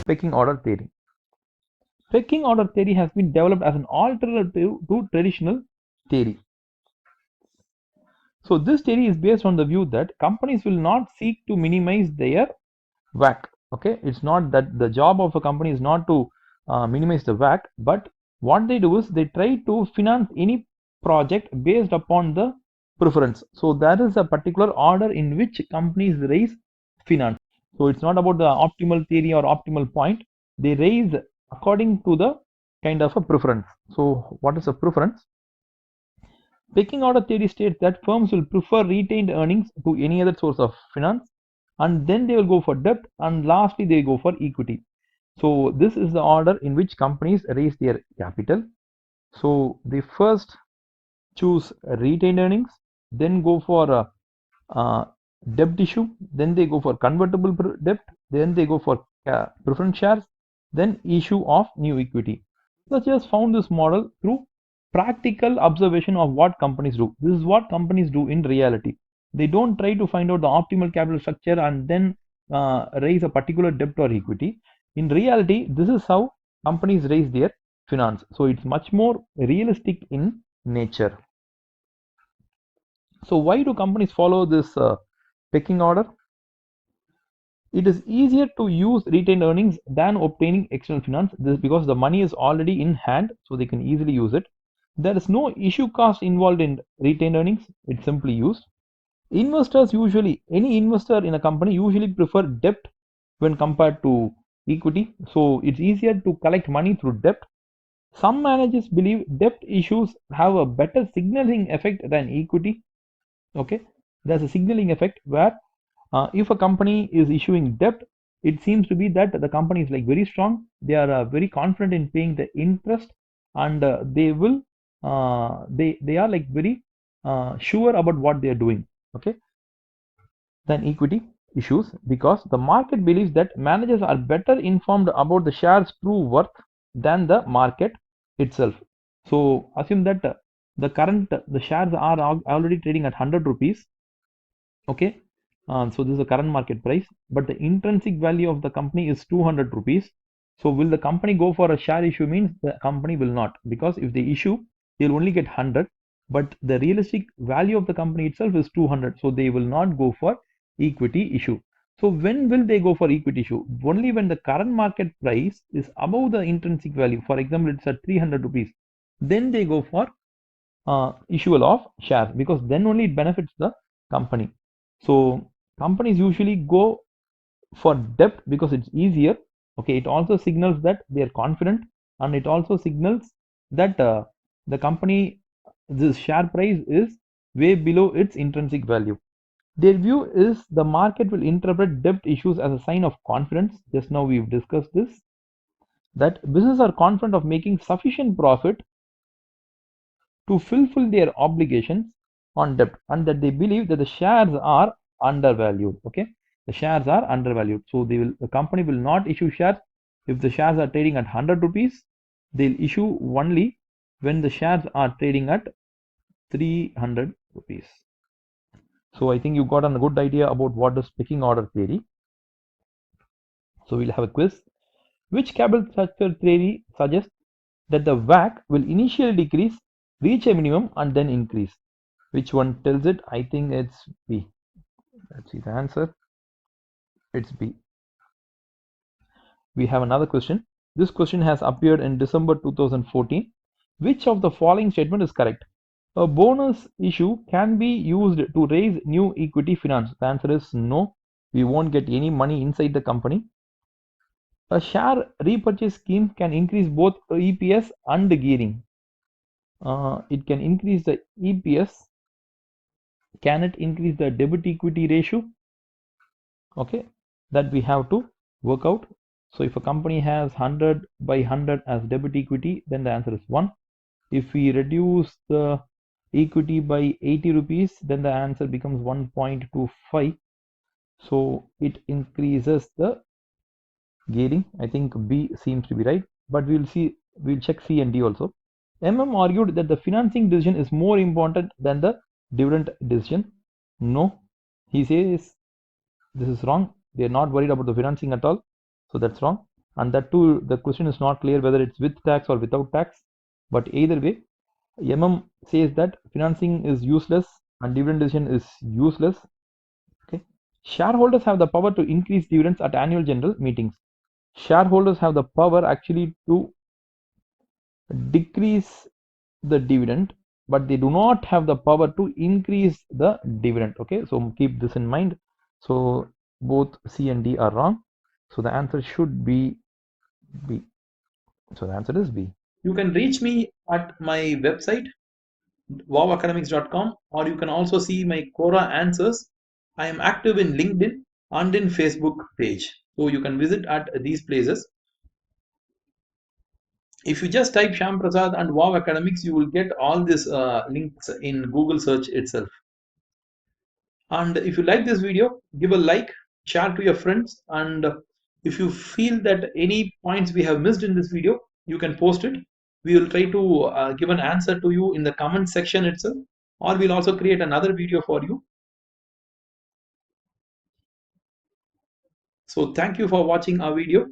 Pecking order theory. Pecking order theory has been developed as an alternative to traditional theory. So this theory is based on the view that companies will not seek to minimize their WACC. Okay, it's not that the job of a company is not to minimize the WACC, but what they do is they try to finance any project based upon the preference. So there is a particular order in which companies raise finance. So it's not about the optimal theory or optimal point. They raise according to the kind of a preference. So what is a preference? Pecking order theory states that firms will prefer retained earnings to any other source of finance, and then they will go for debt, and lastly they go for equity. So this is the order in which companies raise their capital. So they first choose retained earnings, then go for a debt issue, then they go for convertible debt, then they go for preference shares, then issue of new equity. Researchers found this model through practical observation of what companies do. This is what companies do in reality. They don't try to find out the optimal capital structure and then raise a particular debt or equity. In reality, this is how companies raise their finance. So it's much more realistic in nature. So why do companies follow this pecking order? It is easier to use retained earnings than obtaining external finance. This is because the money is already in hand, so they can easily use it. There is no issue cost involved in retained earnings. It's simply used. Investors usually, any investor in a company usually prefer debt when compared to equity. So it's easier to collect money through debt. Some managers believe debt issues have a better signaling effect than equity. Okay, there's a signaling effect where if a company is issuing debt, it seems to be that the company is like very strong. They are very confident in paying the interest, and they will they are like very sure about what they are doing. Okay, than equity issues, because the market believes that managers are better informed about the shares true worth than the market itself. So assume that the shares are already trading at 100 rupees. Okay, so this is the current market price, but the intrinsic value of the company is 200 rupees. So will the company go for a share issue? Means the company will not, because if they issue, they'll only get 100, but the realistic value of the company itself is 200, so they will not go for equity issue. So when will they go for equity issue? Only when the current market price is above the intrinsic value. For example, it's at 300 rupees, then they go for issual of shares, because then only it benefits the company. So companies usually go for debt because it's easier. Okay, it also signals that they are confident, and it also signals that the company, this share price is way below its intrinsic value. Their view is the market will interpret debt issues as a sign of confidence. Just now we've discussed this, that businesses are confident of making sufficient profit to fulfill their obligations on debt, and that they believe that the shares are undervalued. Okay, the shares are undervalued, so the company will not issue shares if the shares are trading at 100 rupees. They'll issue only when the shares are trading at 300 rupees. So I think you got a good idea about what is pecking order theory. So we'll have a quiz. Which capital structure theory suggests that the WACC will initially decrease, reach a minimum, and then increase? Which one tells it? I think it's B. Let's see the answer. It's B. We have another question. This question has appeared in December 2014. Which of the following statement is correct? A bonus issue can be used to raise new equity finance. The answer is no. We won't get any money inside the company. A share repurchase scheme can increase both EPS and gearing. It can increase the EPS. Can it increase the debit equity ratio? Okay, that we have to work out. So if a company has 100 by 100 as debit equity, then the answer is 1. If we reduce the equity by 80 rupees, then the answer becomes 1.25. So it increases the gearing. I think B seems to be right, but we'll check C and D also. Argued that the financing decision is more important than the dividend decision. No, he says this is wrong. They are not worried about the financing at all, so that's wrong. and that too the question is not clear whether it's with tax or without tax, but either way says that financing is useless and dividend decision is useless. Okay, shareholders have the power to increase dividends at annual general meetings. Shareholders have the power actually to decrease the dividend, but they do not have the power to increase the dividend. Okay, so keep this in mind. So both C and D are wrong, so the answer should be B. So the answer is B. You can reach me at my website wowacademics.com, or you can also see my Quora answers. I am active in LinkedIn and in Facebook page, so you can visit at these places. If you just type Shyam Prasad and Wow Academics, you will get all these links in Google search itself. And if you like this video, give a like, share to your friends, and if you feel that any points we have missed in this video, you can post it. We will try to give an answer to you in the comment section itself, or we'll also create another video for you. So thank you for watching our video.